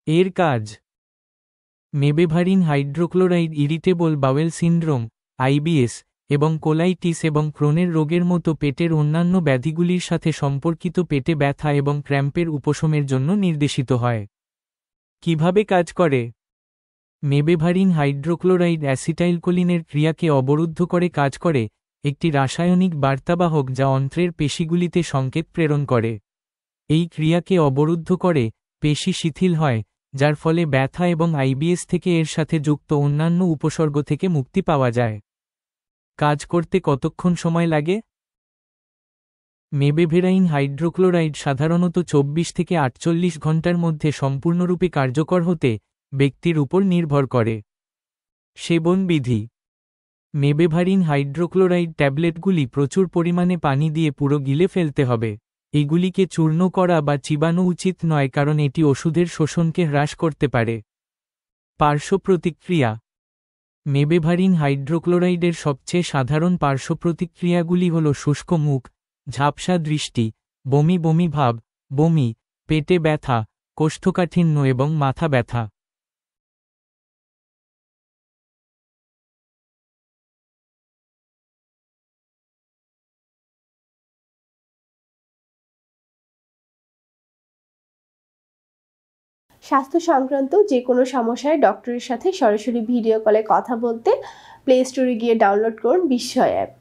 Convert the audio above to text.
এর কাজ: mebeverine hydrochloride irritable bowel syndrome IBS এবং কোলাইটিস এবং ক্রোনের রোগের মতো পেটের অন্যান্য ব্যাধিগুলির সাথে সম্পর্কিত পেটে ব্যথা এবং ক্র্যাম্পের উপশমের জন্য নির্দেশিত হয়। কিভাবে কাজ করে? মেবেভারিন হাইড্রোক্লোরাইড অ্যাসিটাইলকোলিনের ক্রিয়াকে অবরুদ্ধ করে কাজ করে, একটি রাসায়নিক বার্তাবাহক যা অন্ত্রের পেশিগুলিতে সংকেত প্রেরণ করে। এই ক্রিয়াকে অবরুদ্ধ করে পেশি শিথিল হয়, যার ফলে ব্যথা এবং আইবিএস থেকে এর সাথে যুক্ত অন্যান্য উপসর্গ থেকে মুক্তি পাওয়া যায়। কাজ করতে কতক্ষণ সময় লাগে? মেবেভেরাইন হাইড্রোক্লোরাইড সাধারণত 24 থেকে 48 ঘন্টার মধ্যে সম্পূর্ণরূপে কার্যকর হতে ব্যক্তির উপর নির্ভর করে। সেবন বিধি: মেবেভারিন হাইড্রোক্লোরাইড ট্যাবলেটগুলি প্রচুর পরিমাণে পানি দিয়ে পুরো গিলে ফেলতে হবে। এগুলিকে চূর্ণ করা বা চিবানো উচিত নয় কারণ এটি ওষুধের শোষণকে হ্রাস করতে পারে। পার্শ্ব প্রতিক্রিয়া: মেবেভারিন হাইড্রোক্লোরাইডের সবচেয়ে সাধারণ পার্শ্ব প্রতিক্রিয়াগুলি হল শুষ্ক মুখ, ঝাপসা দৃষ্টি, বমি বমি ভাব, বমি, পেটে ব্যথা, কোষ্ঠকাঠিন্য এবং মাথা ব্যথা। স্বাস্থ্য সংক্রান্ত যে কোনো সমস্যায় ডক্টরের সাথে সরাসরি ভিডিও কলে কথা বলতে প্লে স্টোরে গিয়ে ডাউনলোড করুন বিস্ময় অ্যাপ।